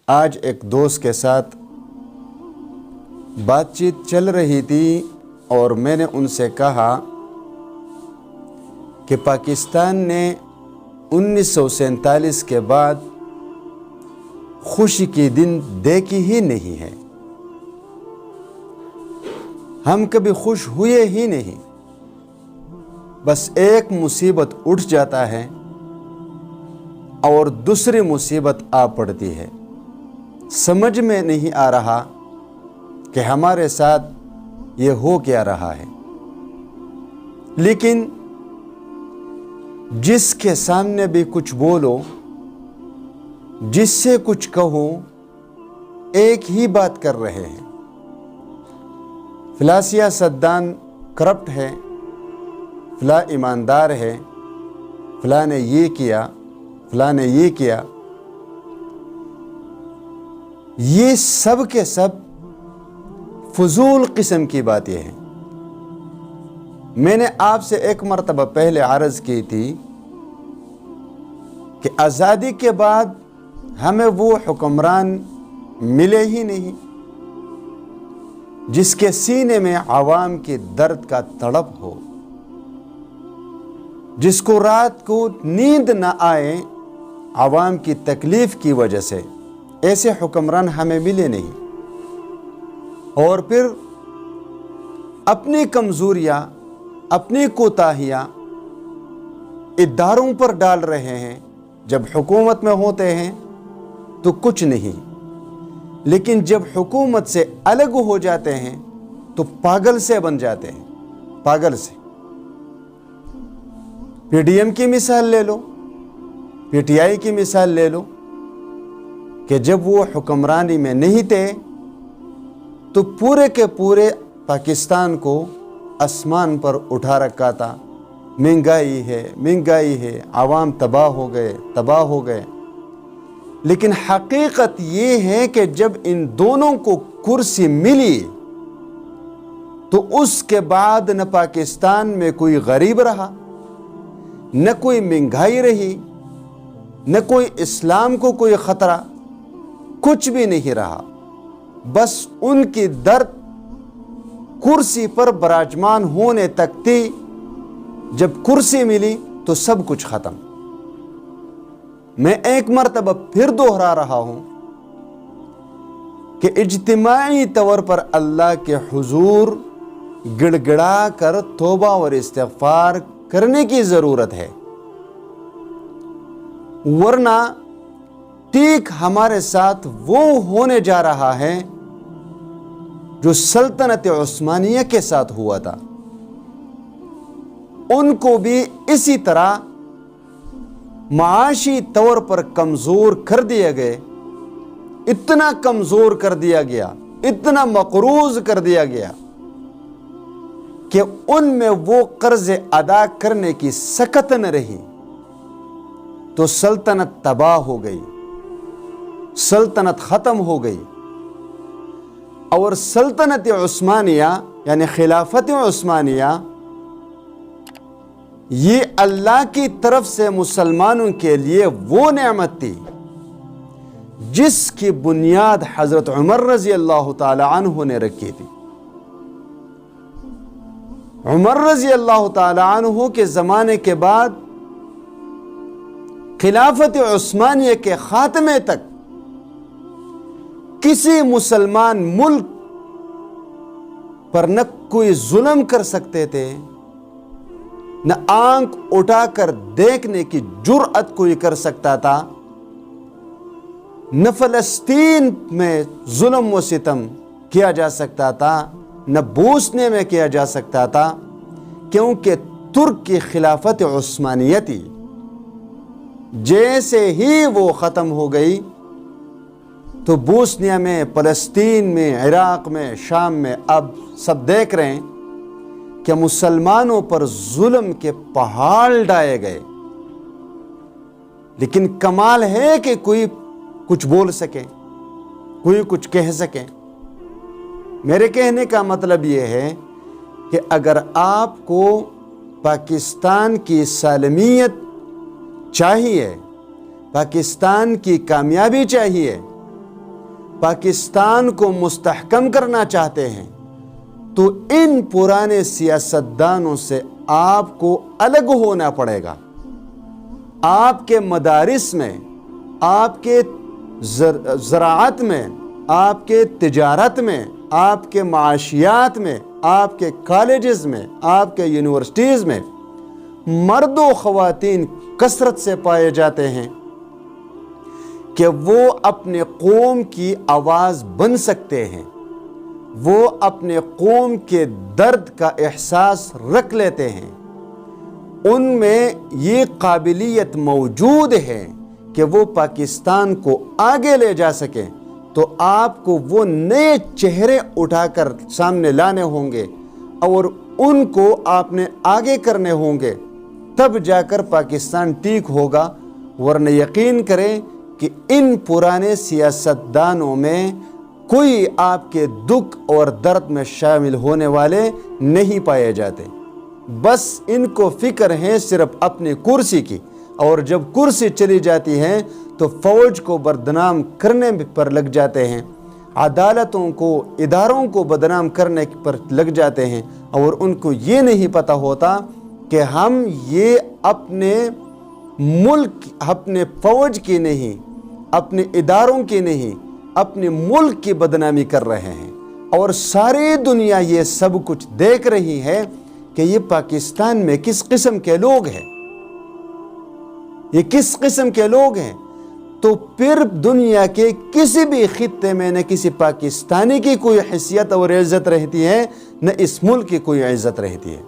آج ایک دوست کے ساتھ بات چیت چل رہی تھی اور میں نے ان سے کہا کہ پاکستان نے 1947 کے بعد خوشی کے دن دیکھی ہی نہیں ہے. ہم کبھی خوش ہوئے ہی نہیں. بس ایک مصیبت اٹھ جاتا ہے اور دوسری مصیبت آ پڑتی ہے. سمجھ میں نہیں آ رہا کہ ہمارے ساتھ یہ ہو کیا رہا ہے. لیکن جس کے سامنے بھی کچھ بولو، جس سے کچھ کہو، ایک ہی بات کر رہے ہیں. فلاں سیاستدان کرپٹ ہے، فلاں ایماندار ہے، فلاں نے یہ کیا، فلاں نے یہ کیا. یہ سب کے سب فضول قسم کی باتیں ہیں. میں نے آپ سے ایک مرتبہ پہلے عرض کی تھی کہ آزادی کے بعد ہمیں وہ حکمران ملے ہی نہیں جس کے سینے میں عوام کی درد کا تڑپ ہو، جس کو رات کو نیند نہ آئے عوام کی تکلیف کی وجہ سے. ایسے حکمران ہمیں ملے نہیں. اور پھر اپنی کمزوریاں، اپنی کوتاہیاں اداروں پر ڈال رہے ہیں. جب حکومت میں ہوتے ہیں تو کچھ نہیں، لیکن جب حکومت سے الگ ہو جاتے ہیں تو پاگل سے بن جاتے ہیں. پاگل سے. پی ڈی ایم کی مثال لے لو، پی ٹی آئی کی مثال لے لو کہ جب وہ حکمرانی میں نہیں تھے تو پورے کے پورے پاکستان کو آسمان پر اٹھا رکھا تھا. مہنگائی ہے، مہنگائی ہے، عوام تباہ ہو گئے. لیکن حقیقت یہ ہے کہ جب ان دونوں کو کرسی ملی تو اس کے بعد نہ پاکستان میں کوئی غریب رہا، نہ کوئی مہنگائی رہی، نہ کوئی اسلام کو کوئی خطرہ، کچھ بھی نہیں رہا. بس ان کی درد کرسی پر براجمان ہونے تک تھی. جب کرسی ملی تو سب کچھ ختم. میں ایک مرتبہ پھر دوہرا رہا ہوں کہ اجتماعی طور پر اللہ کے حضور گڑ گڑا کر توبہ اور استغفار کرنے کی ضرورت ہے، ورنہ ٹھیک ہمارے ساتھ وہ ہونے جا رہا ہے جو سلطنت عثمانیہ کے ساتھ ہوا تھا. ان کو بھی اسی طرح معاشی طور پر کمزور کر دیا گئے. اتنا کمزور کر دیا گیا، اتنا مقروض کر دیا گیا کہ ان میں وہ قرض ادا کرنے کی سکت نہ رہی تو سلطنت تباہ ہو گئی، سلطنت ختم ہو گئی. اور سلطنت عثمانیہ یعنی خلافت عثمانیہ یہ اللہ کی طرف سے مسلمانوں کے لیے وہ نعمت تھی جس کی بنیاد حضرت عمر رضی اللہ تعالی عنہ نے رکھی تھی. عمر رضی اللہ تعالی عنہ کے زمانے کے بعد خلافت عثمانیہ کے خاتمے تک کسی مسلمان ملک پر نہ کوئی ظلم کر سکتے تھے، نہ آنکھ اٹھا کر دیکھنے کی جرأت کوئی کر سکتا تھا، نہ فلسطین میں ظلم و ستم کیا جا سکتا تھا، نہ بوسنے میں کیا جا سکتا تھا، کیونکہ ترک کی خلافت عثمانیہ تھی. جیسے ہی وہ ختم ہو گئی تو بوسنیا میں، فلسطین میں، عراق میں، شام میں اب سب دیکھ رہے ہیں کہ مسلمانوں پر ظلم کے پہاڑ ڈائے گئے. لیکن کمال ہے کہ کوئی کچھ بول سکے، کوئی کچھ کہہ سکے. میرے کہنے کا مطلب یہ ہے کہ اگر آپ کو پاکستان کی سالمیت چاہیے، پاکستان کی کامیابی چاہیے، پاکستان کو مستحکم کرنا چاہتے ہیں تو ان پرانے سیاستدانوں سے آپ کو الگ ہونا پڑے گا۔ آپ کے مدارس میں، آپ کے زراعت میں، آپ کے تجارت میں، آپ کے معاشیات میں، آپ کے کالجز میں، آپ کے یونیورسٹیز میں مرد و خواتین کثرت سے پائے جاتے ہیں کہ وہ اپنے قوم کی آواز بن سکتے ہیں، وہ اپنے قوم کے درد کا احساس رکھ لیتے ہیں، ان میں یہ قابلیت موجود ہے کہ وہ پاکستان کو آگے لے جا سکیں، تو آپ کو وہ نئے چہرے اٹھا کر سامنے لانے ہوں گے اور ان کو آپ نے آگے کرنے ہوں گے، تب جا کر پاکستان ٹھیک ہوگا۔ ورنہ یقین کریں کہ ان پرانے سیاستدانوں میں کوئی آپ کے دکھ اور درد میں شامل ہونے والے نہیں پائے جاتے، بس ان کو فکر ہے صرف اپنی کرسی کی، اور جب کرسی چلی جاتی ہے تو فوج کو بدنام کرنے پر لگ جاتے ہیں، عدالتوں کو، اداروں کو بدنام کرنے پر لگ جاتے ہیں، اور ان کو یہ نہیں پتہ ہوتا کہ ہم یہ اپنے ملک، اپنے فوج کی نہیں، اپنے اداروں کی نہیں، اپنے ملک کی بدنامی کر رہے ہیں، اور ساری دنیا یہ سب کچھ دیکھ رہی ہے کہ یہ پاکستان میں کس قسم کے لوگ ہیں، یہ کس قسم کے لوگ ہیں۔ تو پھر دنیا کے کسی بھی خطے میں نہ کسی پاکستانی کی کوئی حیثیت اور عزت رہتی ہے، نہ اس ملک کی کوئی عزت رہتی ہے۔